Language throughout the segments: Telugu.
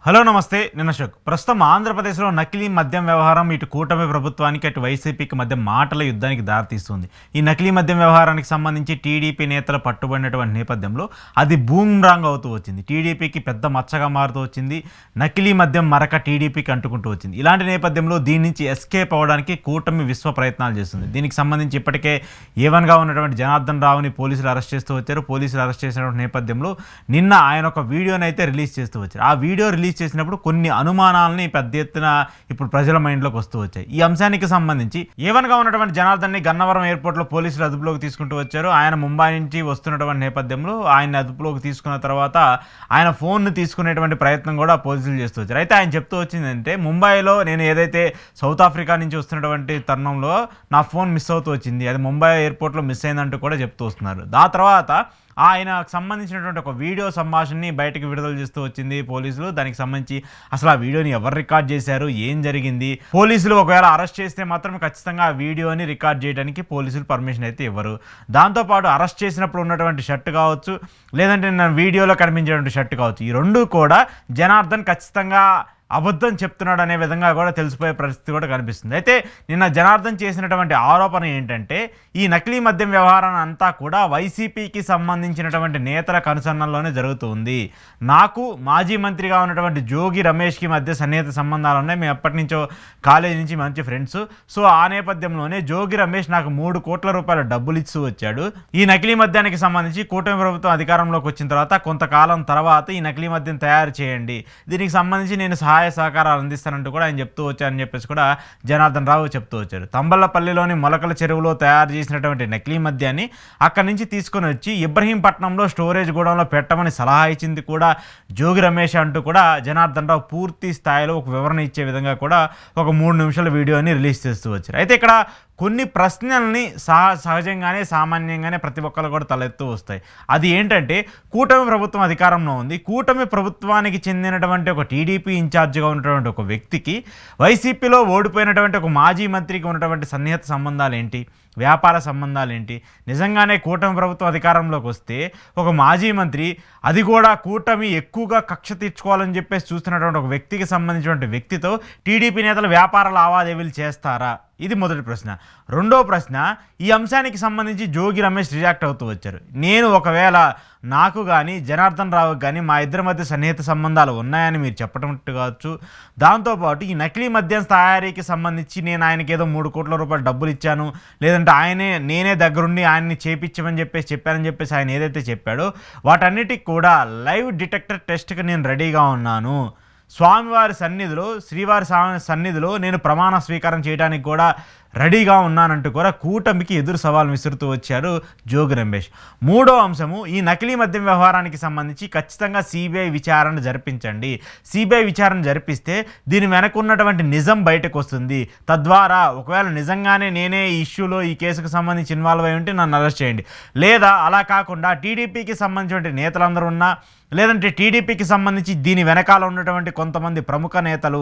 హలో నమస్తే నేను అశోక్. ప్రస్తుతం ఆంధ్రప్రదేశ్లో నకిలీ మద్యం వ్యవహారం ఇటు కూటమి ప్రభుత్వానికి అటు వైసీపీకి మధ్య మాటల యుద్ధానికి దారితీస్తుంది. ఈ నకిలీ మద్యం వ్యవహారానికి సంబంధించి టీడీపీ నేతలు పట్టుబడినటువంటి నేపథ్యంలో అది బూమ్రాంగ్ అవుతూ వచ్చింది. టీడీపీకి పెద్ద మచ్చగా మారుతూ వచ్చింది. నకిలీ మద్యం మరక టీడీపీకి అంటుకుంటూ వచ్చింది. ఇలాంటి నేపథ్యంలో దీని నుంచి ఎస్కేప్ అవ్వడానికి కూటమి విశ్వ ప్రయత్నాలు చేస్తుంది. దీనికి సంబంధించి ఇప్పటికే ఏవన్గా ఉన్నటువంటి జనార్దన్ రావుని పోలీసులు అరెస్ట్ చేస్తూ వచ్చారు. పోలీసులు అరెస్ట్ చేసినటువంటి నేపథ్యంలో నిన్న ఆయన ఒక వీడియోని అయితే రిలీజ్ చేస్తూ వచ్చారు. ఆ వీడియో రిలీజ్ చేసినప్పుడు కొన్ని అనుమానాలని పెద్ద ఎత్తున ఇప్పుడు ప్రజల మైండ్లోకి వస్తూ వచ్చాయి. ఈ అంశానికి సంబంధించి ఏవన్గా ఉన్నటువంటి జనార్దన్ని గన్నవరం ఎయిర్పోర్ట్లో పోలీసులు అదుపులోకి తీసుకుంటూ వచ్చారు. ఆయన ముంబై నుంచి వస్తున్నటువంటి నేపథ్యంలో ఆయన అదుపులోకి తీసుకున్న తర్వాత ఆయన ఫోన్ను తీసుకునేటువంటి ప్రయత్నం కూడా పోలీసులు చేస్తూ వచ్చారు. అయితే ఆయన చెప్తూ వచ్చిందంటే, ముంబైలో నేను ఏదైతే సౌత్ ఆఫ్రికా నుంచి వస్తున్నటువంటి తరుణంలో నా ఫోన్ మిస్ అవుతూ వచ్చింది, అది ముంబై ఎయిర్పోర్ట్లో మిస్ అయిందంటూ కూడా చెప్తూ వస్తున్నారు. ఆ తర్వాత ఆయనకు సంబంధించినటువంటి ఒక వీడియో సంభాషణని బయటకు విడుదల చేస్తూ వచ్చింది పోలీసులు. దానికి సంబంధించి అసలు ఆ వీడియోని ఎవరు రికార్డ్ చేశారు, ఏం జరిగింది, పోలీసులు ఒకవేళ అరెస్ట్ చేస్తే మాత్రం ఖచ్చితంగా ఆ వీడియోని రికార్డ్ చేయడానికి పోలీసులు పర్మిషన్ అయితే ఇవ్వరు. దాంతోపాటు అరెస్ట్ చేసినప్పుడు ఉన్నటువంటి షర్ట్ కావచ్చు, లేదంటే నేను వీడియోలో కనిపించేటువంటి షర్ట్ కావచ్చు, ఈ రెండు కూడా జనార్దన్ ఖచ్చితంగా అబద్ధం చెప్తున్నాడు అనే విధంగా కూడా తెలిసిపోయే పరిస్థితి కూడా కనిపిస్తుంది. అయితే నిన్న జనార్దన్ చేసినటువంటి ఆరోపణ ఏంటంటే, ఈ నకిలీ మద్యం వ్యవహారం అంతా కూడా వైసీపీకి సంబంధించినటువంటి నేతల కనుసన్నల్లోనే జరుగుతుంది. నాకు మాజీ మంత్రిగా ఉన్నటువంటి జోగి రమేష్కి మధ్య సన్నిహిత సంబంధాలు ఉన్నాయి. మేము ఎప్పటి నుంచో కాలేజీ నుంచి మంచి ఫ్రెండ్స్. సో ఆ నేపథ్యంలోనే జోగి రమేష్ నాకు 3 కోట్ల రూపాయల డబ్బులు ఇస్తూ వచ్చాడు. ఈ నకిలీ మద్యానికి సంబంధించి కూటమి ప్రభుత్వం అధికారంలోకి వచ్చిన తర్వాత కొంతకాలం తర్వాత ఈ నకిలీ మద్యం తయారు చేయండి, దీనికి సంబంధించి నేను సహకారాలు అందిస్తానంటూ కూడా ఆయన చెప్తూ వచ్చారని చెప్పేసి కూడా జనార్దన్ రావు చెప్తూ వచ్చారు. తంబళ్లపల్లిలోని మొలకల చెరువులో తయారు చేసినటువంటి నకిలీ మద్యాన్ని అక్కడి నుంచి తీసుకొని వచ్చి ఇబ్రహీంపట్నంలో స్టోరేజ్ గోడౌన్లో పెట్టమని సలహా ఇచ్చింది కూడా జోగి రమేష్ అంటూ కూడా జనార్దన్ రావు పూర్తి స్థాయిలో ఒక వివరణ ఇచ్చే విధంగా కూడా ఒక 3 నిమిషాల వీడియోని రిలీజ్ చేస్తూ వచ్చారు. అయితే ఇక్కడ కొన్ని ప్రశ్నల్ని సహజంగానే సామాన్యంగానే ప్రతి ఒక్కరు కూడా తలెత్తూ వస్తాయి. అది ఏంటంటే, కూటమి ప్రభుత్వం అధికారంలో ఉంది. కూటమి ప్రభుత్వానికి చెందినటువంటి ఒక టీడీపీ ఇన్ఛార్జిగా ఉన్నటువంటి ఒక వ్యక్తికి వైసీపీలో ఓడిపోయినటువంటి ఒక మాజీ మంత్రికి ఉన్నటువంటి సన్నిహిత సంబంధాలు ఏంటి, వ్యాపార సంబంధాలు ఏంటి? నిజంగానే కూటమి ప్రభుత్వం అధికారంలోకి వస్తే ఒక మాజీ మంత్రి, అది కూడా కూటమి ఎక్కువగా కక్ష తీర్చుకోవాలని చెప్పేసి చూస్తున్నటువంటి ఒక వ్యక్తికి సంబంధించినటువంటి వ్యక్తితో టీడీపీ నేతలు వ్యాపార లావాదేవీలు చేస్తారా? ఇది మొదటి ప్రశ్న. రెండో ప్రశ్న, ఈ అంశానికి సంబంధించి జోగి రమేష్ రియాక్ట్ అవుతూ వచ్చారు. నేను ఒకవేళ నాకు కానీ జనార్దన్ రావుకి కానీ మా ఇద్దరి మధ్య సన్నిహిత సంబంధాలు ఉన్నాయని మీరు చెప్పటం కావచ్చు, దాంతోపాటు ఈ నకిలీ మద్యం తయారీకి సంబంధించి నేను ఆయనకి ఏదో 3 కోట్ల రూపాయలు డబ్బులు ఇచ్చాను, లేదంటే నేనే దగ్గరుండి ఆయన్ని చేపించమని చెప్పానని చెప్పేసి ఆయన ఏదైతే చెప్పాడో వాటన్నిటికి కూడా లైవ్ డిటెక్టర్ టెస్ట్కి నేను రెడీగా ఉన్నాను. స్వామివారి సన్నిధిలో, శ్రీవారి సన్నిధిలో నేను ప్రమాణ స్వీకారం చేయడానికి కూడా రెడీగా ఉన్నానంటూ కూడా కూటమికి ఎదురు సవాల్ విసురుతూ వచ్చారు జోగి రమేష్. మూడో అంశము, ఈ నకిలీ మద్యం వ్యవహారానికి సంబంధించి ఖచ్చితంగా సిబిఐ విచారణ జరిపించండి. సిబిఐ విచారణ జరిపిస్తే దీని వెనకున్నటువంటి నిజం బయటకు వస్తుంది. తద్వారా ఒకవేళ నిజంగానే నేనే ఈ ఇష్యూలో, ఈ కేసుకు సంబంధించి ఇన్వాల్వ్ అయి ఉంటే నన్ను అరెస్ట్ చేయండి. లేదా అలా కాకుండా టీడీపీకి సంబంధించిన నేతలందరూ ఉన్నా, లేదంటే టీడీపీకి సంబంధించి దీని వెనకాల ఉన్నటువంటి కొంతమంది ప్రముఖ నేతలు,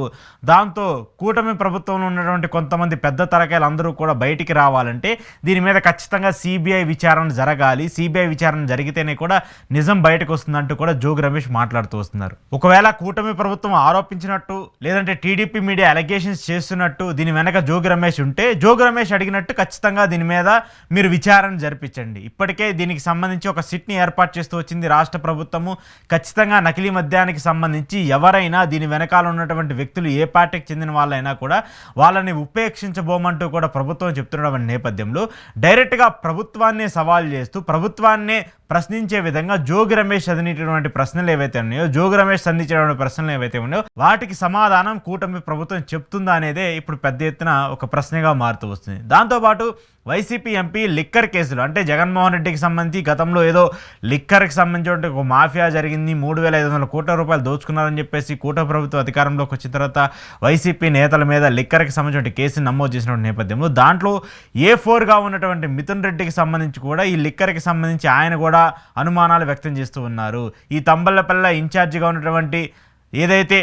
దాంతో కూటమి ప్రభుత్వంలో ఉన్నటువంటి కొంతమంది పెద్ద తరకాయలు అందరూ కూడా బయటికి రావాలంటే దీని మీద ఖచ్చితంగా సిబిఐ విచారణ జరగాలి. సిబిఐ విచారణ జరిగితేనే కూడా నిజం బయటకు వస్తుందంటూ కూడా జోగి రమేష్ మాట్లాడుతూ వస్తున్నారు. ఒకవేళ కూటమి ప్రభుత్వం ఆరోపించినట్టు, లేదంటే టీడీపీ మీడియా అలిగేషన్స్ చేస్తున్నట్టు దీని వెనక జోగి రమేష్ ఉంటే, జోగి రమేష్ అడిగినట్టు ఖచ్చితంగా దీని మీద మీరు విచారణ జరిపించండి. ఇప్పటికే దీనికి సంబంధించి ఒక సిట్ని ఏర్పాటు చేస్తూ వచ్చింది రాష్ట్ర ప్రభుత్వము. ఖచ్చితంగా నకిలీ మద్యానికి సంబంధించి ఎవరైనా దీని వెనకాల ఉన్నటువంటి వ్యక్తులు ఏ పార్టీకి చెందిన వాళ్ళైనా కూడా వాళ్ళని ఉపేక్షించబోమంటూ కూడా ప్రభుత్వం చెప్తున్న నేపథ్యంలో డైరెక్ట్గా ప్రభుత్వాన్నే సవాల్ చేస్తూ, ప్రభుత్వాన్నే ప్రశ్నించే విధంగా జోగి రమేష్ చదివినటువంటి ప్రశ్నలు ఏవైతే ఉన్నాయో, జోగి రమేష్ సంధించినటువంటి ప్రశ్నలు ఏవైతే ఉన్నాయో వాటికి సమాధానం కూటమి ప్రభుత్వం చెప్తుందా అనేదే ఇప్పుడు పెద్ద ఎత్తున ఒక ప్రశ్నగా మారుతూ వస్తుంది. దాంతోపాటు వైసీపీ ఎంపీ లిక్కర్ కేసులు, అంటే జగన్మోహన్ రెడ్డికి సంబంధించి గతంలో ఏదో లిక్కర్కి సంబంధించిన ఒక మాఫియా జరిగింది, 3,500 కోట్ల రూపాయలు దోచుకున్నారని చెప్పేసి కూటమి ప్రభుత్వం అధికారంలోకి వచ్చిన తర్వాత వైసీపీ నేతల మీద లిక్కర్కి సంబంధించిన కేసును నమోదు చేసిన నేపథ్యంలో దాంట్లో A4గా ఉన్నటువంటి మిథున్ రెడ్డికి సంబంధించి కూడా ఈ లిక్కర్కి సంబంధించి ఆయన కూడా అనుమానాలు వ్యక్తం చేస్తూ ఉన్నారు. ఈ తంబళ్లపల్లి ఇన్ఛార్జిగా ఉన్నటువంటి ఏదైతే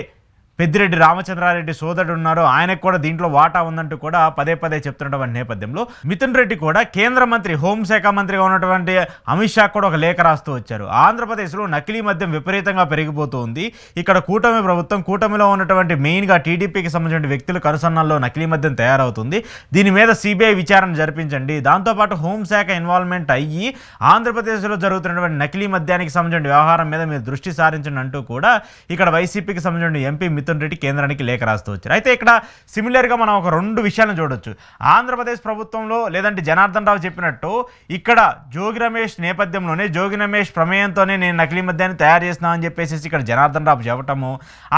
పెద్దిరెడ్డి రామచంద్రారెడ్డి సోదరుడు ఉన్నారో ఆయనకు కూడా దీంట్లో వాటా ఉందంటూ కూడా పదే పదే చెప్తున్నటువంటి నేపథ్యంలో మిథున్ రెడ్డి కూడా కేంద్ర మంత్రి హోంశాఖ మంత్రిగా ఉన్నటువంటి అమిత్ షా కూడా ఒక లేఖ రాస్తూ వచ్చారు. ఆంధ్రప్రదేశ్లో నకిలీ మద్యం విపరీతంగా పెరిగిపోతుంది. ఇక్కడ కూటమి ప్రభుత్వం, కూటమిలో ఉన్నటువంటి మెయిన్గా టీడీపీకి సంబంధించిన వ్యక్తుల కనుసన్నల్లో నకిలీ మద్యం తయారవుతుంది. దీని మీద సిబిఐ విచారణ జరిపించండి. దాంతోపాటు హోంశాఖ ఇన్వాల్వ్మెంట్ అయ్యి ఆంధ్రప్రదేశ్లో జరుగుతున్నటువంటి నకిలీ మద్యానికి సంబంధించిన వ్యవహారం మీద మీరు దృష్టి సారించండి అంటూ కూడా ఇక్కడ వైసీపీకి సంబంధించిన ఎంపీ మిథున్ రెడ్డి కేంద్రానికి లేఖ రాస్తూ వచ్చారు. అయితే ఇక్కడ సిమిలర్గా మనం ఒక రెండు విషయాలను చూడొచ్చు. ఆంధ్రప్రదేశ్ ప్రభుత్వంలో లేదంటే జనార్దన్ రావు చెప్పినట్టు ఇక్కడ జోగి రమేష్ నేపథ్యంలోనే, జోగి రమేష్ ప్రమేయంతోనే నేను నకిలీ మద్యాన్ని తయారు చేస్తున్నాను అని చెప్పేసి ఇక్కడ జనార్దన్ రావు చెప్పటము,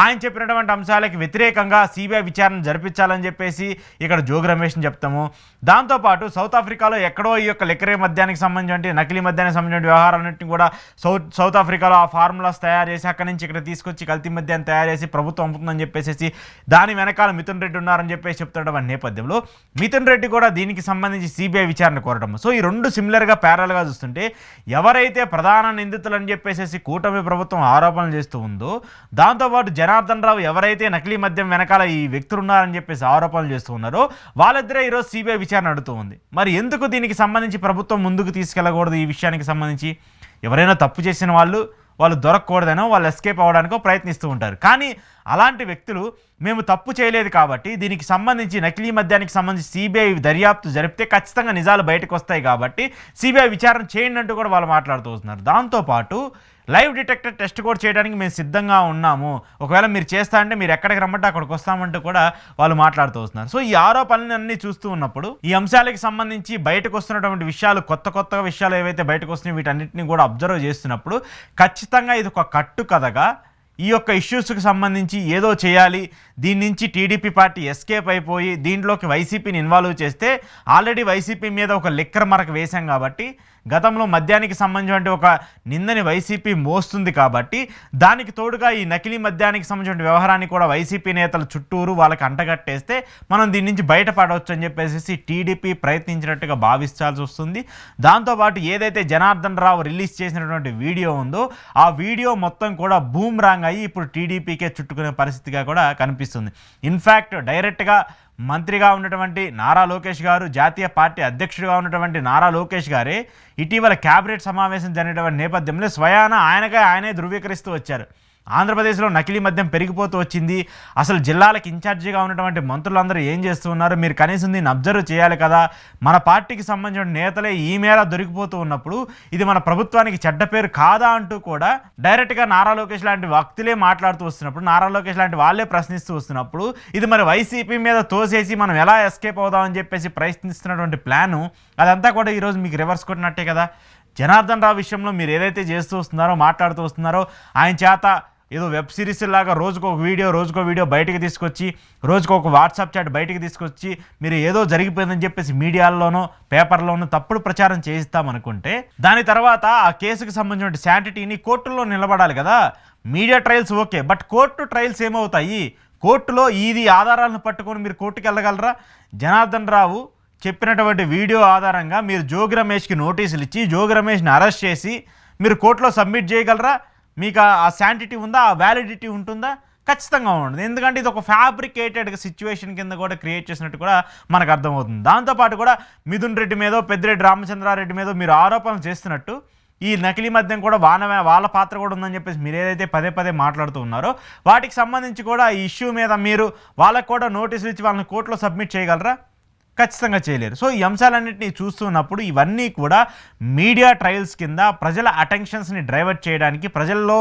ఆయన చెప్పినటువంటి అంశాలకి వ్యతిరేకంగా సిబిఐ విచారణ జరిపించాలని చెప్పేసి ఇక్కడ జోగి రమేష్ని చెప్తాము. దాంతోపాటు సౌత్ ఆఫ్రికాలో ఎక్కడో ఈ యొక్క లిక్కరే మద్యానికి సంబంధించి, నకిలీ మద్యానికి సంబంధించిన వ్యవహారాలన్నింటినీ కూడా సౌత్ ఆఫ్రికాలో ఆ ఫార్ములాస్ తయారు చేసి అక్కడి నుంచి ఇక్కడ తీసుకొచ్చి కల్తీ మద్యాన్ని తయారు చేసి ప్రభుత్వం అమ్ముతుందని చెప్పేసి దాని వెనకాల మిథున్ రెడ్డి ఉన్నారని చెప్పేసి చెప్తున్న నేపథ్యంలో మిథున్ రెడ్డి కూడా దీనికి సంబంధించి సిబిఐ విచారణ కోరడం. సో ఈ రెండు సిమిలర్గా ప్యారల్గా చూస్తుంటే ఎవరైతే ప్రధాన నిందితులు అని చెప్పేసి కూటమి ప్రభుత్వం ఆరోపణలు చేస్తూ ఉందో, దాంతోపాటు జనార్దన్ రావు ఎవరైతే నకిలీ మద్యం వెనకాల ఈ వ్యక్తులు ఉన్నారని చెప్పేసి ఆరోపణలు చేస్తూ ఉన్నారో వాళ్ళిద్దరే ఈరోజు సిబిఐ విచారణ అడుగుతూ ఉంది. మరి ఎందుకు దీనికి సంబంధించి ప్రభుత్వం ముందుకు తీసుకెళ్ళకూడదు? ఈ విషయానికి సంబంధించి ఎవరైనా తప్పు చేసిన వాళ్ళు దొరకకూడదనో, వాళ్ళు ఎస్కేప్ అవ్వడానికో ప్రయత్నిస్తూ ఉంటారు. కానీ అలాంటి వ్యక్తులు మేము తప్పు చేయలేదు కాబట్టి దీనికి సంబంధించి నకిలీ మద్యానికి సంబంధించి సిబిఐ దర్యాప్తు జరిపితే ఖచ్చితంగా నిజాలు బయటకు వస్తాయి కాబట్టి సిబిఐ విచారణ చేయండి అంటూ కూడా వాళ్ళు మాట్లాడుతూ వస్తున్నారు. దాంతోపాటు లైవ్ డిటెక్టర్ టెస్ట్ కూడా చేయడానికి మేము సిద్ధంగా ఉన్నాము, ఒకవేళ మీరు చేస్తా అంటే మీరు ఎక్కడికి రమ్మంటే అక్కడికి వస్తామంటూ కూడా వాళ్ళు మాట్లాడుతూ వస్తున్నారు. సో ఈ ఆరోపణలన్నీ చూస్తూ ఉన్నప్పుడు ఈ అంశాలకు సంబంధించి బయటకు వస్తున్నటువంటి విషయాలు, కొత్త విషయాలు ఏవైతే బయటకు వస్తున్నాయో వీటన్నిటిని కూడా అబ్జర్వ్ చేస్తున్నప్పుడు ఖచ్చితంగా ఇది ఒక కట్టు కథగా ఈ యొక్క ఇష్యూస్కి సంబంధించి ఏదో చేయాలి, దీని నుంచి టీడీపీ పార్టీ ఎస్కేప్ అయిపోయి దీంట్లోకి వైసీపీని ఇన్వాల్వ్ చేస్తే ఆల్రెడీ వైసీపీ మీద ఒక లిక్కర్ మరక వేశాం కాబట్టి గతంలో మద్యానికి సంబంధించిన ఒక నిందని వైసీపీ మోస్తుంది కాబట్టి దానికి తోడుగా ఈ నకిలీ మద్యానికి సంబంధించిన వ్యవహారాన్ని కూడా వైసీపీ నేతల చుట్టూరు వాళ్ళకి అంటగట్టేస్తే మనం దీని నుంచి బయటపడవచ్చు అని చెప్పేసి టీడీపీ ప్రయత్నించినట్టుగా భావించాల్సి వస్తుంది. దాంతోపాటు ఏదైతే జనార్దన్ రావు రిలీజ్ చేసినటువంటి వీడియో ఉందో ఆ వీడియో మొత్తం కూడా బూమ్ రాంగ్ అయ్యి ఇప్పుడు టీడీపీకే చుట్టుకునే పరిస్థితిగా కూడా కనిపిస్తుంది. ఇన్ఫ్యాక్ట్ డైరెక్ట్గా మంత్రిగా ఉన్నటువంటి నారా లోకేష్ గారు, జాతీయ పార్టీ అధ్యక్షుడిగా ఉన్నటువంటి నారా లోకేష్ గారే ఇటీవల క్యాబినెట్ సమావేశం జరిగినటువంటి నేపథ్యంలో స్వయాన ఆయనే ధృవీకరిస్తూ వచ్చారు. ఆంధ్రప్రదేశ్లో నకిలీ మద్యం పెరిగిపోతూ వచ్చింది, అసలు జిల్లాలకు ఇన్ఛార్జిగా ఉన్నటువంటి మంత్రులందరూ ఏం చేస్తూ ఉన్నారు, మీరు కనీసం దీన్ని అబ్జర్వ్ చేయాలి కదా, మన పార్టీకి సంబంధించిన నేతలే ఈ మేర దొరికిపోతూ ఉన్నప్పుడు ఇది మన ప్రభుత్వానికి చెడ్డ పేరు కాదా అంటూ కూడా డైరెక్ట్గా నారా లోకేష్ లాంటి వ్యక్తులే మాట్లాడుతూ వస్తున్నప్పుడు, నారా లోకేష్ లాంటి వాళ్ళే ప్రశ్నిస్తూ వస్తున్నప్పుడు ఇది మరి వైసీపీ మీద తోసేసి మనం ఎలా ఎస్కేప్ అవుదామని చెప్పేసి ప్రయత్నిస్తున్నటువంటి ప్లాను అదంతా కూడా ఈరోజు మీకు రివర్స్ కొట్టినట్టే కదా. జనార్దన్ రావు విషయంలో మీరు ఏదైతే చేస్తూ వస్తున్నారో, మాట్లాడుతూ వస్తున్నారో, ఆయన చేత ఏదో వెబ్ సిరీస్ లాగా రోజుకో వీడియో బయటికి తీసుకొచ్చి, రోజుకో ఒక వాట్సాప్ చాట్ బయటికి తీసుకొచ్చి మీరు ఏదో జరిగిపోయిందని చెప్పేసి మీడియాల్లోనో పేపర్లోనూ తప్పుడు ప్రచారం చేయిస్తామనుకుంటే దాని తర్వాత ఆ కేసుకు సంబంధించిన శాంటిటీని కోర్టుల్లో నిలబడాలి కదా. Media trials okay, but court trials ఏమవుతాయి? కోర్టులో ఇది ఆధారాలను పట్టుకొని మీరు కోర్టుకు వెళ్ళగలరా? జనార్దన్ రావు చెప్పినటువంటి వీడియో ఆధారంగా మీరు జోగి రమేష్కి నోటీసులు ఇచ్చి జోగి రమేష్ని అరెస్ట్ చేసి మీరు కోర్టులో సబ్మిట్ చేయగలరా? మీకు ఆ శాంటిటీ ఉందా, ఆ వ్యాలిడిటీ ఉంటుందా? ఖచ్చితంగా ఉండదు. ఎందుకంటే ఇది ఒక ఫ్యాబ్రికేటెడ్ సిచ్యువేషన్ కింద కూడా క్రియేట్ చేసినట్టు కూడా మనకు అర్థమవుతుంది. దాంతోపాటు కూడా మిథున్ రెడ్డి మీదో, పెద్దిరెడ్డి రామచంద్రారెడ్డి మీదో మీరు ఆరోపణలు చేస్తున్నట్టు ఈ నకిలీ మద్యం కూడా వాళ్ళ పాత్ర కూడా ఉందని చెప్పేసి మీరు ఏదైతే పదే మాట్లాడుతూ ఉన్నారో వాటికి సంబంధించి కూడా ఈ ఇష్యూ మీద మీరు వాళ్ళకు కూడా నోటీసులు ఇచ్చి వాళ్ళని కోర్టులో సబ్మిట్ చేయగలరా? ఖచ్చితంగా చేయలేరు. సో ఈ అంశాలన్నింటినీ చూస్తున్నప్పుడు ఇవన్నీ కూడా మీడియా ట్రయల్స్ కింద ప్రజల అటెన్షన్స్ని డైవర్ట్ చేయడానికి, ప్రజల్లో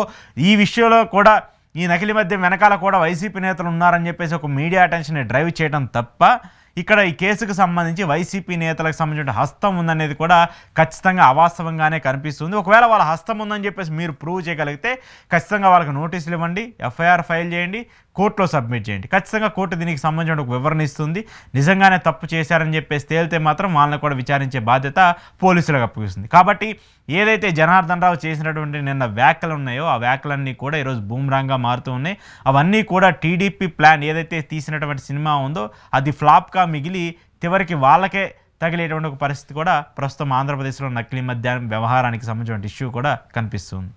ఈ విషయంలో కూడా ఈ నకిలీ మద్యం వెనకాల కూడా వైసీపీ నేతలు ఉన్నారని చెప్పేసి ఒక మీడియా అటెన్షన్ని డ్రైవ్ చేయడం తప్ప ఇక్కడ ఈ కేసుకు సంబంధించి వైసీపీ నేతలకు సంబంధించిన హస్తం ఉందనేది కూడా ఖచ్చితంగా అవాస్తవంగానే కనిపిస్తుంది. ఒకవేళ వాళ్ళ హస్తం ఉందని చెప్పేసి మీరు ప్రూవ్ చేయగలిగితే ఖచ్చితంగా వాళ్ళకి నోటీసులు ఇవ్వండి, ఎఫ్ఐఆర్ ఫైల్ చేయండి, కోర్టులో సబ్మిట్ చేయండి. ఖచ్చితంగా కోర్టు దీనికి సంబంధించిన ఒక వివరణ ఇస్తుంది. నిజంగానే తప్పు చేశారని చెప్పేసి తేలితే మాత్రం వాళ్ళని కూడా విచారించే బాధ్యత పోలీసులకు అప్పగిస్తుంది. కాబట్టి ఏదైతే జనార్దన్ రావు చేసినటువంటి నిన్న వ్యాఖ్యలు ఉన్నాయో ఆ వ్యాఖ్యలన్నీ కూడా ఈరోజు బూమ్రాంగ్గా మారుతూ ఉన్నాయి. అవన్నీ కూడా టీడీపీ ప్లాన్ ఏదైతే తీసినటువంటి సినిమా ఉందో అది ఫ్లాప్గా మిగిలి చివరికి వాళ్ళకే తగిలేటువంటి ఒక పరిస్థితి కూడా ప్రస్తుతం ఆంధ్రప్రదేశ్లో నకిలీ మద్యం వ్యవహారానికి సంబంధించిన ఇష్యూ కూడా కనిపిస్తుంది.